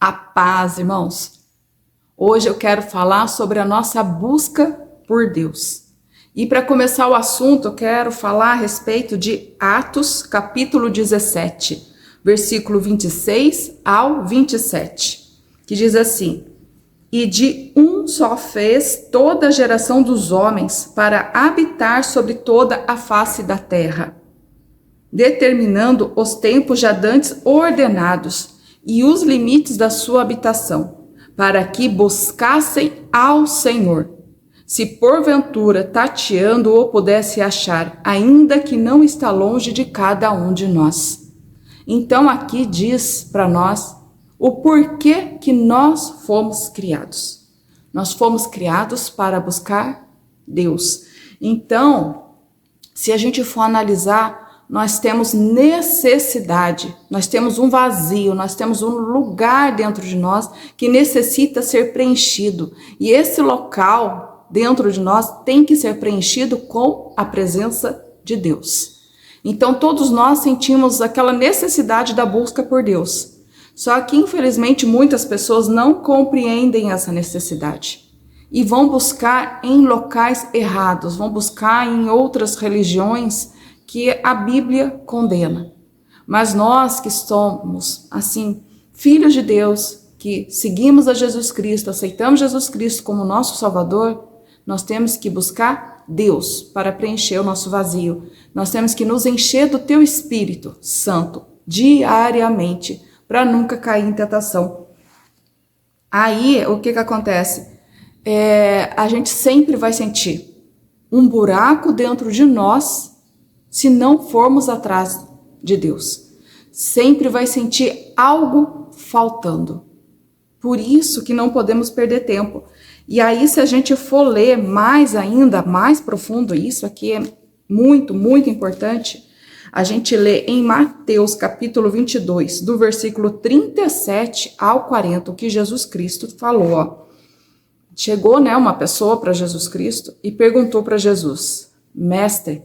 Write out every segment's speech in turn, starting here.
A paz, irmãos. Hoje eu quero falar sobre a nossa busca por Deus. E para começar o assunto, eu quero falar a respeito de Atos, capítulo 17, versículo 26 ao 27, que diz assim: E de um só fez toda a geração dos homens para habitar sobre toda a face da terra, determinando os tempos já dantes ordenados e os limites da sua habitação, para que buscassem ao Senhor, se porventura tateando o pudesse achar, ainda que não está longe de cada um de nós. Então aqui diz para nós o porquê que nós fomos criados. Nós fomos criados para buscar Deus. Então, se a gente for analisar, nós temos necessidade, nós temos um vazio, nós temos um lugar dentro de nós que necessita ser preenchido. E esse local dentro de nós tem que ser preenchido com a presença de Deus. Então todos nós sentimos aquela necessidade da busca por Deus. Só que infelizmente muitas pessoas não compreendem essa necessidade e vão buscar em locais errados, vão buscar em outras religiões que a Bíblia condena. Mas nós que somos, assim, filhos de Deus, que seguimos a Jesus Cristo, aceitamos Jesus Cristo como nosso Salvador, nós temos que buscar Deus para preencher o nosso vazio. Nós temos que nos encher do Teu Espírito Santo diariamente, para nunca cair em tentação. Aí, o que acontece? A gente sempre vai sentir um buraco dentro de nós se não formos atrás de Deus. Sempre vai sentir algo faltando. Por isso que não podemos perder tempo. E aí, se a gente for ler mais ainda, mais profundo, isso aqui é muito, muito importante, a gente lê em Mateus capítulo 22, do versículo 37 ao 40, o que Jesus Cristo falou. Ó. Chegou, uma pessoa para Jesus Cristo e perguntou para Jesus: Mestre,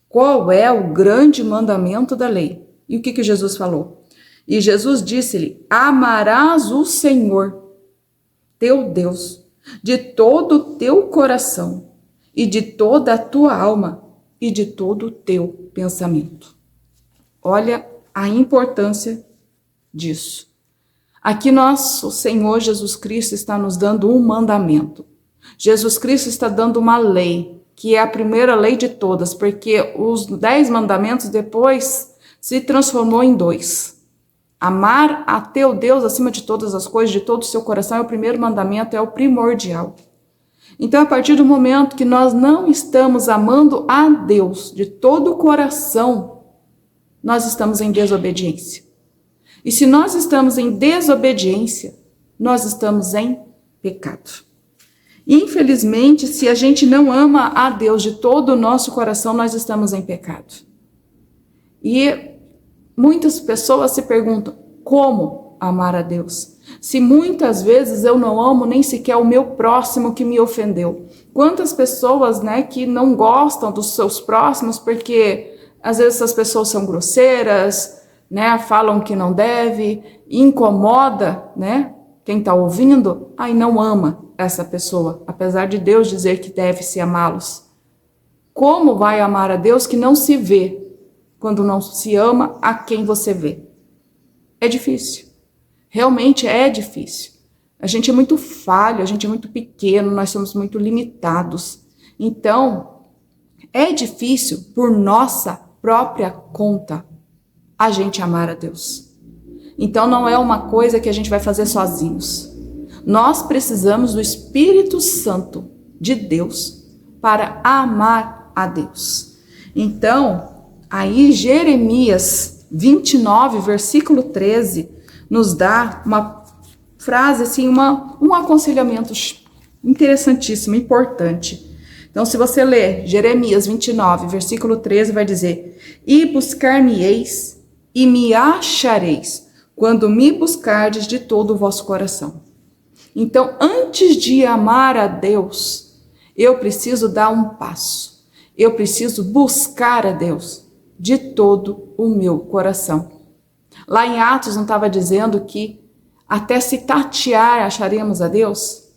qual é o grande mandamento da lei? E o que Jesus falou? E Jesus disse-lhe: amarás o Senhor, teu Deus, de todo o teu coração, e de toda a tua alma, e de todo o teu pensamento. Olha a importância disso. Aqui nosso Senhor Jesus Cristo está nos dando um mandamento. Jesus Cristo está dando uma lei, que é a primeira lei de todas, porque os 10 mandamentos depois se transformou em 2. Amar a teu Deus acima de todas as coisas, de todo o seu coração, é o primeiro mandamento, é o primordial. Então, a partir do momento que nós não estamos amando a Deus de todo o coração, nós estamos em desobediência. E se nós estamos em desobediência, nós estamos em pecado. Infelizmente, se a gente não ama a Deus de todo o nosso coração, nós estamos em pecado. E muitas pessoas se perguntam: como amar a Deus? Se muitas vezes eu não amo nem sequer o meu próximo que me ofendeu. Quantas pessoas, que não gostam dos seus próximos porque às vezes essas pessoas são grosseiras, falam que não deve, incomoda, quem está ouvindo, aí não ama essa pessoa, apesar de Deus dizer que deve-se amá-los. Como vai amar a Deus que não se vê, quando não se ama a quem você vê? É difícil. Realmente é difícil. A gente é muito falho, a gente é muito pequeno, nós somos muito limitados. Então, é difícil por nossa própria conta a gente amar a Deus. Então, não é uma coisa que a gente vai fazer sozinhos. Nós precisamos do Espírito Santo de Deus para amar a Deus. Então, aí Jeremias 29, versículo 13, nos dá uma frase, assim, um aconselhamento interessantíssimo, importante. Então, se você ler Jeremias 29, versículo 13, vai dizer: E buscar-me-eis e me achareis, quando me buscardes de todo o vosso coração. Então, antes de amar a Deus, eu preciso dar um passo. Eu preciso buscar a Deus de todo o meu coração. Lá em Atos não estava dizendo que até se tatear acharemos a Deus?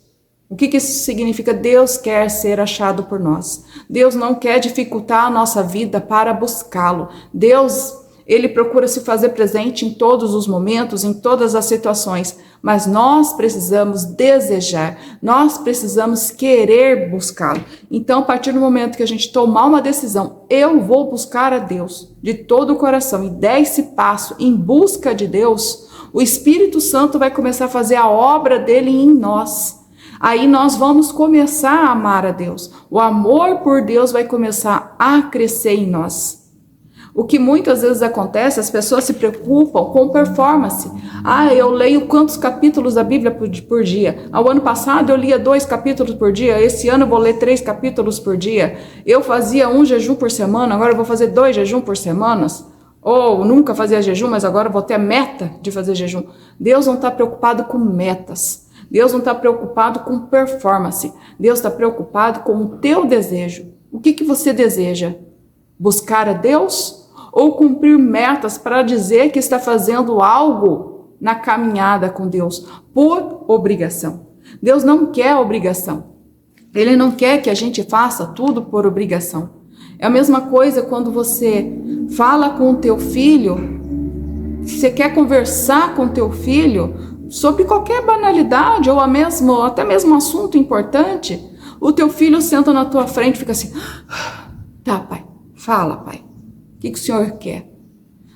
O que isso significa? Deus quer ser achado por nós. Deus não quer dificultar a nossa vida para buscá-lo. Deus, ele procura se fazer presente em todos os momentos, em todas as situações, mas nós precisamos desejar, nós precisamos querer buscá-lo. Então, a partir do momento que a gente tomar uma decisão, eu vou buscar a Deus de todo o coração e der esse passo em busca de Deus, o Espírito Santo vai começar a fazer a obra dele em nós. Aí nós vamos começar a amar a Deus. O amor por Deus vai começar a crescer em nós. O que muitas vezes acontece, as pessoas se preocupam com performance. Eu leio quantos capítulos da Bíblia por dia? Ao ano passado eu lia 2 capítulos por dia, esse ano eu vou ler 3 capítulos por dia. Eu fazia 1 jejum por semana, agora eu vou fazer 2 jejum por semanas. Ou nunca fazia jejum, mas agora eu vou ter a meta de fazer jejum. Deus não está preocupado com metas. Deus não está preocupado com performance. Deus está preocupado com o teu desejo. O que você deseja? Buscar a Deus? Ou cumprir metas para dizer que está fazendo algo na caminhada com Deus por obrigação? Deus não quer obrigação. Ele não quer que a gente faça tudo por obrigação. É a mesma coisa quando você fala com o teu filho, você quer conversar com o teu filho sobre qualquer banalidade ou até mesmo um assunto importante, o teu filho senta na tua frente e fica assim, tá, pai, fala, pai, o que o senhor quer?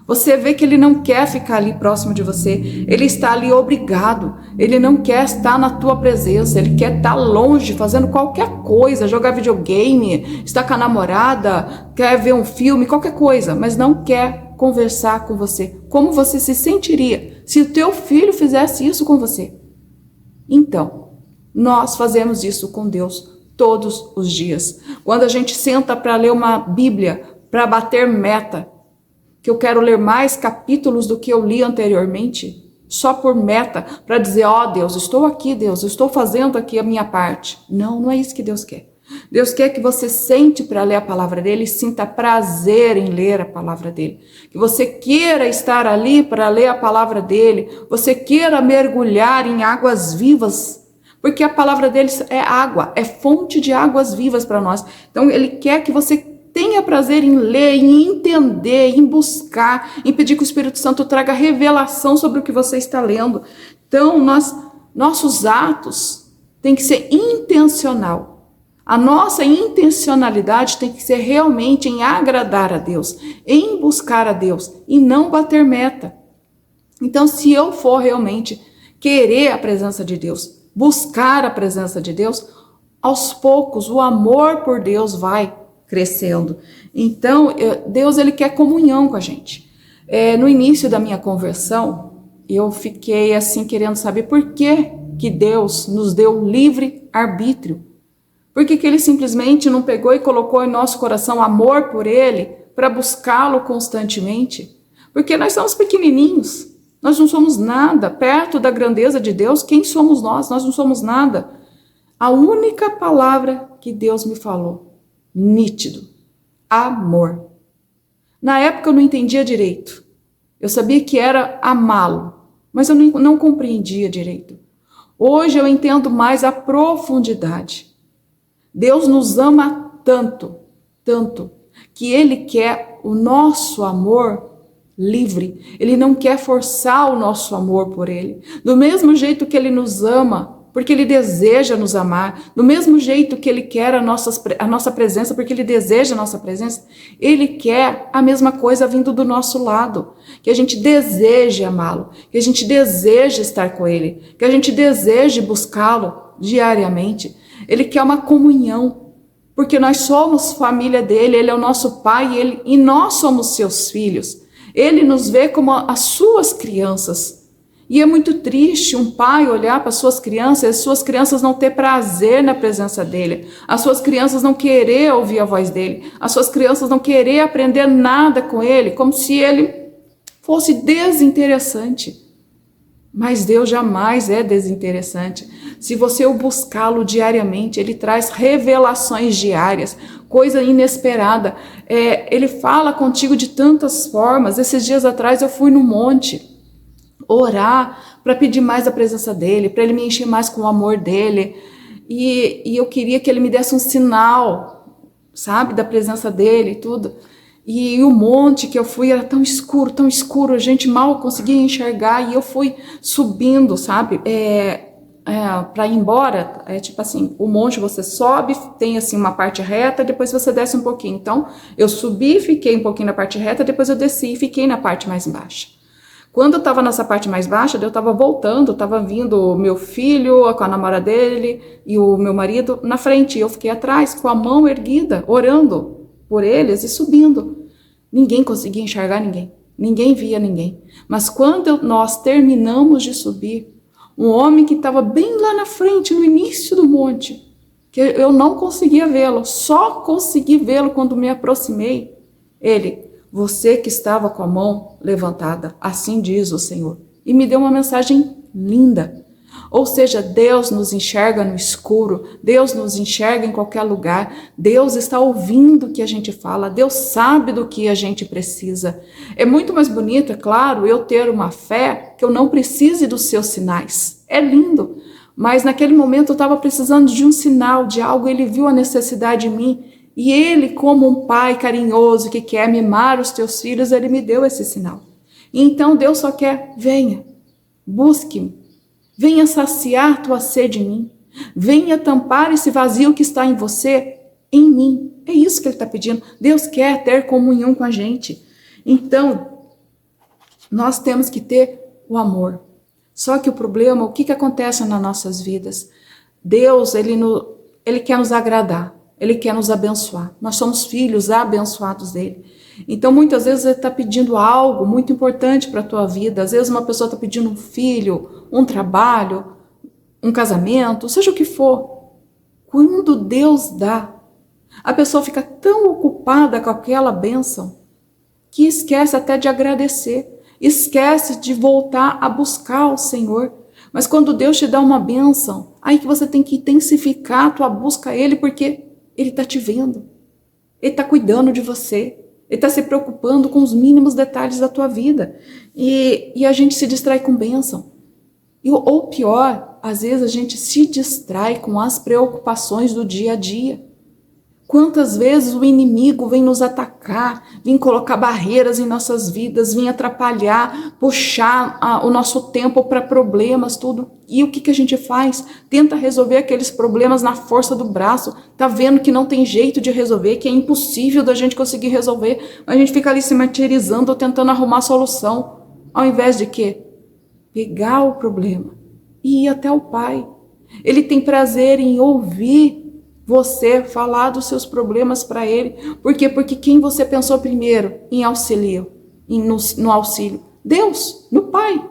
Você vê que ele não quer ficar ali próximo de você, ele está ali obrigado, ele não quer estar na tua presença, ele quer estar longe, fazendo qualquer coisa, jogar videogame, estar com a namorada, quer ver um filme, qualquer coisa, mas não quer conversar com você. Como você se sentiria se o teu filho fizesse isso com você? Então, nós fazemos isso com Deus todos os dias. Quando a gente senta para ler uma Bíblia, para bater meta, que eu quero ler mais capítulos do que eu li anteriormente, só por meta, para dizer, Deus, estou aqui, Deus, eu estou fazendo aqui a minha parte. Não, não é isso que Deus quer. Deus quer que você sente para ler a palavra dele e sinta prazer em ler a palavra dele. Que você queira estar ali para ler a palavra dele, você queira mergulhar em águas vivas, porque a palavra dele é água, é fonte de águas vivas para nós. Então ele quer que você tenha prazer em ler, em entender, em buscar, em pedir que o Espírito Santo traga revelação sobre o que você está lendo. Então, nossos atos têm que ser intencional. A nossa intencionalidade tem que ser realmente em agradar a Deus, em buscar a Deus e não bater meta. Então, se eu for realmente querer a presença de Deus, buscar a presença de Deus, aos poucos o amor por Deus vai crescendo. Então, Deus ele quer comunhão com a gente. No início da minha conversão, eu fiquei assim querendo saber por que Deus nos deu livre arbítrio. Por que ele simplesmente não pegou e colocou em nosso coração amor por ele para buscá-lo constantemente? Porque nós somos pequenininhos, nós não somos nada. Perto da grandeza de Deus, quem somos nós? Nós não somos nada. A única palavra que Deus me falou, nítido, amor. Na época eu não entendia direito. Eu sabia que era amá-lo, mas eu não compreendia direito. Hoje eu entendo mais a profundidade. Deus nos ama tanto, tanto, que Ele quer o nosso amor livre. Ele não quer forçar o nosso amor por Ele. Do mesmo jeito que Ele nos ama, porque Ele deseja nos amar, do mesmo jeito que Ele quer a nossa presença, porque Ele deseja a nossa presença, Ele quer a mesma coisa vindo do nosso lado, que a gente deseje amá-lo, que a gente deseje estar com Ele, que a gente deseje buscá-lo diariamente. Ele quer uma comunhão, porque nós somos família dele, ele é o nosso pai e nós somos seus filhos. Ele nos vê como as suas crianças. E é muito triste um pai olhar para as suas crianças não ter prazer na presença dele, as suas crianças não querer ouvir a voz dele, as suas crianças não querer aprender nada com ele, como se ele fosse desinteressante. Mas Deus jamais é desinteressante. Se você o buscá-lo diariamente, ele traz revelações diárias, coisa inesperada. Ele fala contigo de tantas formas. Esses dias atrás eu fui no monte. orar para pedir mais a presença dele, para ele me encher mais com o amor dele. E eu queria que ele me desse um sinal, sabe, da presença dele e tudo. E o monte que eu fui era tão escuro, a gente mal conseguia enxergar, e eu fui subindo, sabe, para ir embora. É tipo assim, o monte você sobe, tem assim uma parte reta, depois você desce um pouquinho. Então, eu subi, fiquei um pouquinho na parte reta, depois eu desci e fiquei na parte mais baixa. Quando eu estava nessa parte mais baixa, eu estava voltando, estava vindo o meu filho com a namorada dele e o meu marido na frente. Eu fiquei atrás, com a mão erguida, orando por eles e subindo. Ninguém conseguia enxergar ninguém, ninguém via ninguém. Mas quando nós terminamos de subir, um homem que estava bem lá na frente, no início do monte, que eu não conseguia vê-lo, só consegui vê-lo quando me aproximei, ele... Você que estava com a mão levantada, assim diz o Senhor. E me deu uma mensagem linda. Ou seja, Deus nos enxerga no escuro, Deus nos enxerga em qualquer lugar, Deus está ouvindo o que a gente fala, Deus sabe do que a gente precisa. É muito mais bonito, é claro, eu ter uma fé que eu não precise dos seus sinais. É lindo, mas naquele momento eu estava precisando de um sinal, de algo, ele viu a necessidade em mim. E ele, como um pai carinhoso que quer mimar os teus filhos, ele me deu esse sinal. Então Deus só quer, venha, busque-me, venha saciar tua sede em mim, venha tampar esse vazio que está em você, em mim. É isso que ele está pedindo. Deus quer ter comunhão com a gente. Então, nós temos que ter o amor. Só que o problema, o que acontece nas nossas vidas? Deus, ele quer nos agradar. Ele quer nos abençoar. Nós somos filhos abençoados dele. Então, muitas vezes, ele está pedindo algo muito importante para a tua vida. Às vezes, uma pessoa está pedindo um filho, um trabalho, um casamento, seja o que for. Quando Deus dá, a pessoa fica tão ocupada com aquela bênção que esquece até de agradecer. Esquece de voltar a buscar o Senhor. Mas quando Deus te dá uma bênção, aí que você tem que intensificar a tua busca a Ele, porque Ele está te vendo, Ele está cuidando de você, Ele está se preocupando com os mínimos detalhes da tua vida. E a gente se distrai com bênção. Ou pior, às vezes a gente se distrai com as preocupações do dia a dia. Quantas vezes o inimigo vem nos atacar, vem colocar barreiras em nossas vidas, vem atrapalhar, puxar o nosso tempo para problemas, tudo. E o que a gente faz? Tenta resolver aqueles problemas na força do braço. Tá vendo que não tem jeito de resolver, que é impossível da gente conseguir resolver. A gente fica ali se martirizando, tentando arrumar solução. Ao invés de quê? Pegar o problema e ir até o Pai. Ele tem prazer em ouvir você falar dos seus problemas para Ele. Por quê? Porque quem você pensou primeiro em auxílio, no auxílio? Deus, no Pai.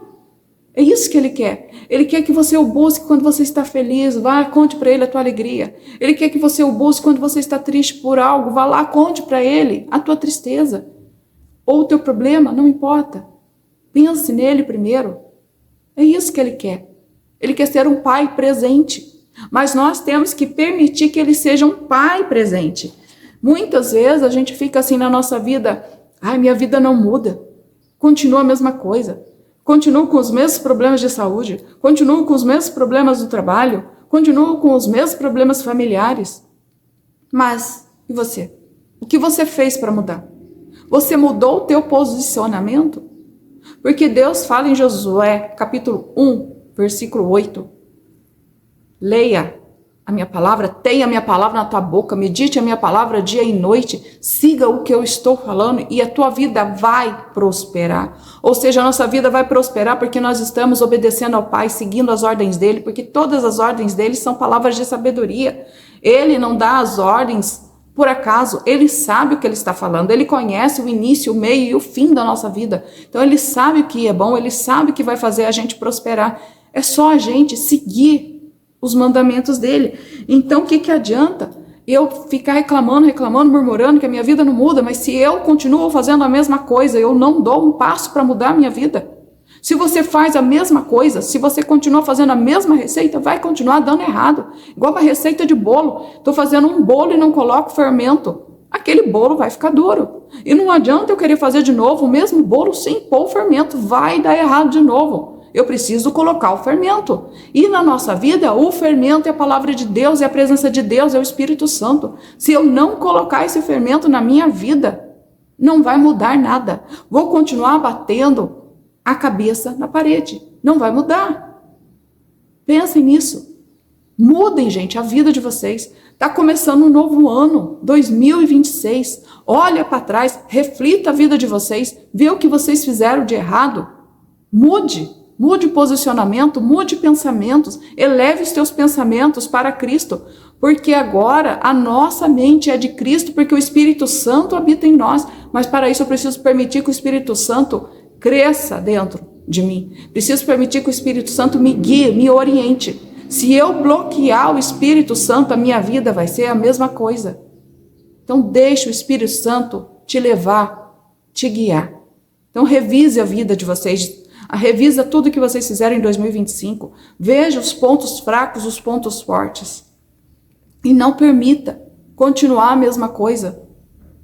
É isso que Ele quer. Ele quer que você o busque quando você está feliz. Vá, conte para Ele a tua alegria. Ele quer que você o busque quando você está triste por algo. Vá lá, conte para Ele a tua tristeza. Ou o teu problema, não importa. Pense nele primeiro. É isso que Ele quer. Ele quer ser um Pai presente. Mas nós temos que permitir que Ele seja um Pai presente. Muitas vezes a gente fica assim na nossa vida, minha vida não muda, continua a mesma coisa, continuo com os mesmos problemas de saúde, continuo com os mesmos problemas do trabalho, continuo com os mesmos problemas familiares. Mas, e você? O que você fez para mudar? Você mudou o teu posicionamento? Porque Deus fala em Josué, capítulo 1, versículo 8, leia a minha palavra, tenha a minha palavra na tua boca, medite a minha palavra dia e noite, siga o que eu estou falando e a tua vida vai prosperar. Ou seja, a nossa vida vai prosperar porque nós estamos obedecendo ao Pai, seguindo as ordens dele, porque todas as ordens dele são palavras de sabedoria. Ele não dá as ordens por acaso, ele sabe o que ele está falando, ele conhece o início, o meio e o fim da nossa vida. Então ele sabe o que é bom, ele sabe o que vai fazer a gente prosperar. É só a gente seguir os mandamentos dele. Então, o que adianta eu ficar reclamando, murmurando que a minha vida não muda, mas se eu continuo fazendo a mesma coisa, eu não dou um passo para mudar a minha vida. Se você faz a mesma coisa, se você continua fazendo a mesma receita, vai continuar dando errado. Igual a receita de bolo. Estou fazendo um bolo e não coloco fermento. aquele bolo vai ficar duro. E não adianta eu querer fazer de novo o mesmo bolo sem pôr o fermento, vai dar errado de novo. Eu preciso colocar o fermento. E na nossa vida, o fermento é a palavra de Deus, é a presença de Deus, é o Espírito Santo. Se eu não colocar esse fermento na minha vida, não vai mudar nada. Vou continuar batendo a cabeça na parede. Não vai mudar. Pensem nisso. Mudem, gente, a vida de vocês. Está começando um novo ano, 2026. Olha para trás, reflita a vida de vocês, vê o que vocês fizeram de errado. Mude posicionamento, mude pensamentos, eleve os teus pensamentos para Cristo, porque agora a nossa mente é de Cristo, porque o Espírito Santo habita em nós, mas para isso eu preciso permitir que o Espírito Santo cresça dentro de mim. Preciso permitir que o Espírito Santo me guie, me oriente. Se eu bloquear o Espírito Santo, a minha vida vai ser a mesma coisa. Então deixe o Espírito Santo te levar, te guiar. Então revise a vida de vocês, revisa tudo que vocês fizeram em 2025, veja os pontos fracos, os pontos fortes. E não permita continuar a mesma coisa.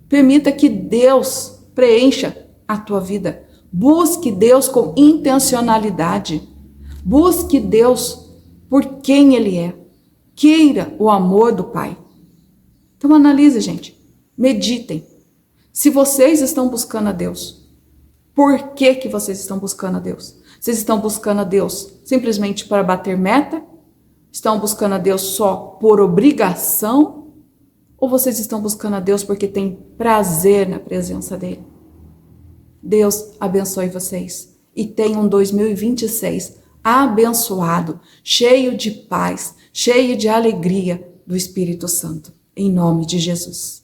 Permita que Deus preencha a tua vida. Busque Deus com intencionalidade. Busque Deus por quem Ele é. Queira o amor do Pai. Então analise, gente. Meditem. Se vocês estão buscando a Deus, por que que vocês estão buscando a Deus? Vocês estão buscando a Deus simplesmente para bater meta? Estão buscando a Deus só por obrigação? Ou vocês estão buscando a Deus porque têm prazer na presença dEle? Deus abençoe vocês e tenham um 2026 abençoado, cheio de paz, cheio de alegria do Espírito Santo. Em nome de Jesus.